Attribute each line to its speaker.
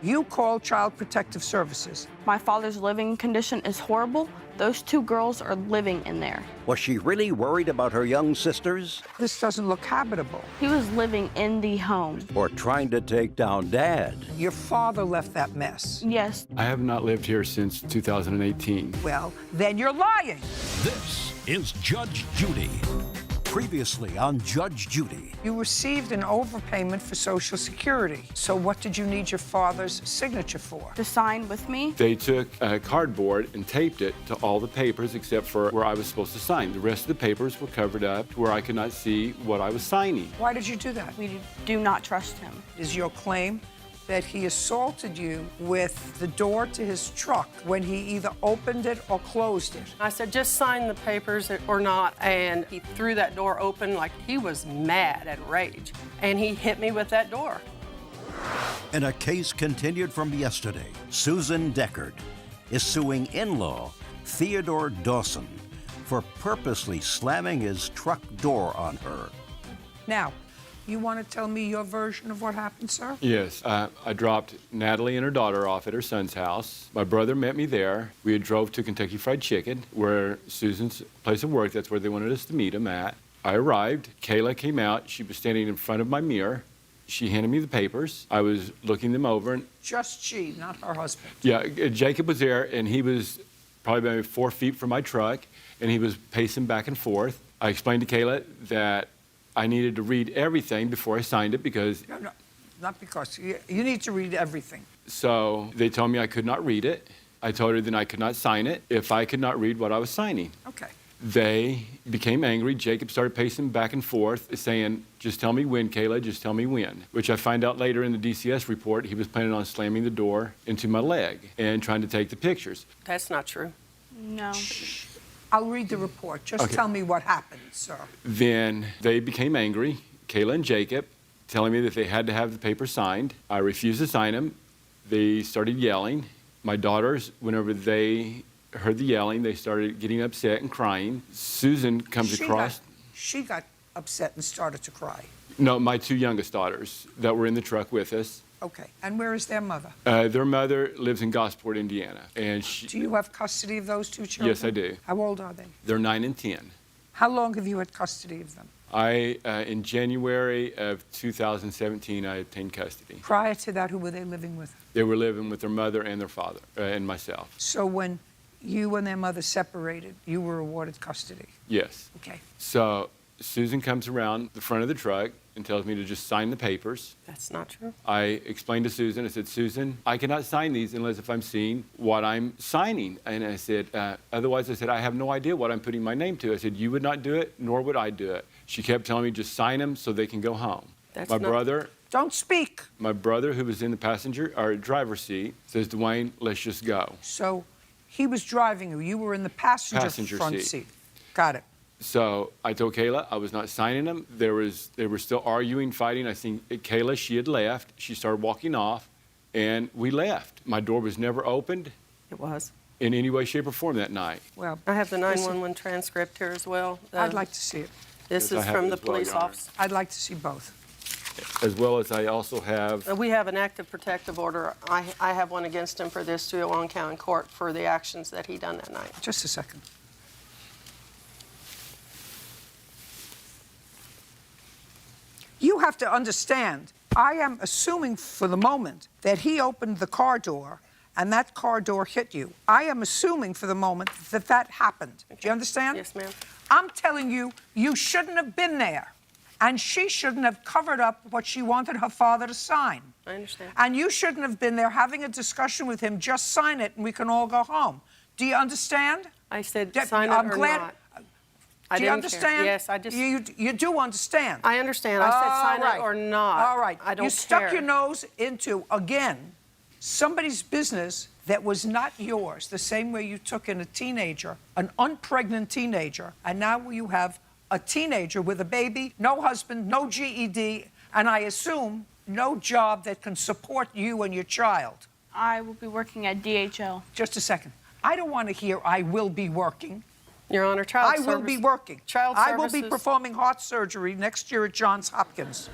Speaker 1: You called Child Protective Services.
Speaker 2: My father's living condition is horrible. Those two girls are living in there.
Speaker 3: Was she really worried about her young sisters?
Speaker 1: This doesn't look habitable.
Speaker 2: He was living in the home.
Speaker 3: Or trying to take down Dad?
Speaker 1: Your father left that mess.
Speaker 2: Yes.
Speaker 4: I have not lived here since 2018.
Speaker 1: Well, then you're lying.
Speaker 5: This is Judge Judy. Previously on Judge Judy.
Speaker 1: You received an overpayment for Social Security. So what did you need your father's signature for?
Speaker 2: To sign with me.
Speaker 4: They took cardboard and taped it to all the papers except for where I was supposed to sign. The rest of the papers were covered up to where I could not see what I was signing.
Speaker 1: Why did you do that?
Speaker 2: We do not trust him.
Speaker 1: Is your claim that he assaulted you with the door to his truck when he either opened it or closed it?
Speaker 6: I said, just sign the papers or not, and he threw that door open like he was mad and rage, and he hit me with that door.
Speaker 5: In a case continued from yesterday, Susan Deckard is suing in-law Theodore Dawson for purposely slamming his truck door on her.
Speaker 1: Now, you want to tell me your version of what happened, sir?
Speaker 4: Yes, I dropped Natalie and her daughter off at her son's house. My brother met me there. We had drove to Kentucky Fried Chicken, where Susan's place of work, that's where they wanted us to meet him at. I arrived. Kayla came out. She was standing in front of my mirror. She handed me the papers. I was looking them over. And
Speaker 1: Just she, not her husband.
Speaker 4: yeah, Jacob was there, and he was probably maybe 4 feet from my truck, and he was pacing back and forth. I explained to Kayla that I needed to read everything before I signed it because...
Speaker 1: No, not because. You need to read everything.
Speaker 4: So they told me I could not read it. I told her that I could not sign it if I could not read what I was signing.
Speaker 1: Okay.
Speaker 4: They became angry. Jacob started pacing back and forth, saying, just tell me when, Kayla, just tell me when. Which I find out later in the DCS report, he was planning on slamming the door into my leg and trying to take the pictures.
Speaker 6: That's not true.
Speaker 2: No.
Speaker 1: I'll read the report. Just
Speaker 4: Okay.
Speaker 1: tell me what happened, sir.
Speaker 4: Then they became angry, Kayla and Jacob, telling me that they had to have the paper signed. I refused to sign them. They started yelling. My daughters, whenever they heard the yelling, they started getting upset and crying. Susan comes across.
Speaker 1: She got upset and started to cry.
Speaker 4: No, my two youngest daughters that were in the truck with us.
Speaker 1: Okay. And where is their mother?
Speaker 4: Their mother lives in Gosport, Indiana. And
Speaker 1: Do you have custody of those two children?
Speaker 4: Yes, I do.
Speaker 1: How old are they?
Speaker 4: They're 9 and 10.
Speaker 1: How long have you had custody of them?
Speaker 4: In January of 2017, I obtained custody.
Speaker 1: Prior to that, who were they living with?
Speaker 4: They were living with their mother and their father and myself.
Speaker 1: So when you and their mother separated, you were awarded custody?
Speaker 4: Yes.
Speaker 1: Okay.
Speaker 4: So Susan comes around the front of the truck and tells me to just sign the papers.
Speaker 6: That's not true.
Speaker 4: I explained to Susan, I said, Susan, I cannot sign these unless if I'm seeing what I'm signing. And I said, otherwise, I said, I have no idea what I'm putting my name to. I said, you would not do it, nor would I do it. She kept telling me, just sign them so they can go home.
Speaker 6: That's
Speaker 4: My
Speaker 6: not-
Speaker 4: brother,
Speaker 1: Don't speak.
Speaker 4: my brother, who was in the passenger or driver's seat, says, Dwayne, let's just go.
Speaker 1: So he was driving you. You were in the passenger front
Speaker 4: seat.
Speaker 1: seat. Got it.
Speaker 4: So I told Kayla I was not signing them. They were still arguing, fighting. I think Kayla, she had left. She started walking off, and we left. My door was never opened
Speaker 6: It was.
Speaker 4: in any way, shape, or form that night.
Speaker 1: Well,
Speaker 6: I have the
Speaker 1: Listen.
Speaker 6: 911 transcript here as well.
Speaker 1: I'd like to see it.
Speaker 6: This
Speaker 4: Yes, I
Speaker 6: is
Speaker 4: have
Speaker 6: from
Speaker 4: it
Speaker 6: the
Speaker 4: as well,
Speaker 6: police
Speaker 4: Your Honor.
Speaker 6: officer.
Speaker 1: I'd like to see both.
Speaker 4: As well as I also have,
Speaker 6: We have an active protective order. I have one against him for this to go on county court for the actions that he done that night.
Speaker 1: Just a second. You have to understand, I am assuming for the moment that he opened the car door and that car door hit you. I am assuming for the moment that that happened. Do you understand?
Speaker 6: Yes, ma'am.
Speaker 1: I'm telling you, you shouldn't have been there. And she shouldn't have covered up what she wanted her father to sign.
Speaker 6: I understand.
Speaker 1: And you shouldn't have been there having a discussion with him. Just sign it and we can all go home. Do you understand?
Speaker 6: I said
Speaker 1: Deb,
Speaker 6: sign it
Speaker 1: I'm
Speaker 6: or
Speaker 1: glad-
Speaker 6: not. I
Speaker 1: Do you
Speaker 6: didn't
Speaker 1: understand?
Speaker 6: care. Yes, I just...
Speaker 1: You do understand.
Speaker 6: I understand. I said sign
Speaker 1: All right.
Speaker 6: it or not.
Speaker 1: All right.
Speaker 6: I don't
Speaker 1: You stuck
Speaker 6: care.
Speaker 1: your nose into, again, somebody's business that was not yours, the same way you took in a teenager, an unpregnant teenager, and now you have a teenager with a baby, no husband, no GED, and I assume no job that can support you and your child.
Speaker 2: I will be working at DHL.
Speaker 1: Just a second. I don't want to hear I will be working.
Speaker 6: Your Honor, child
Speaker 1: I will be
Speaker 6: service-
Speaker 1: working.
Speaker 6: Child
Speaker 1: I will be
Speaker 6: services-
Speaker 1: performing heart surgery next year at Johns Hopkins.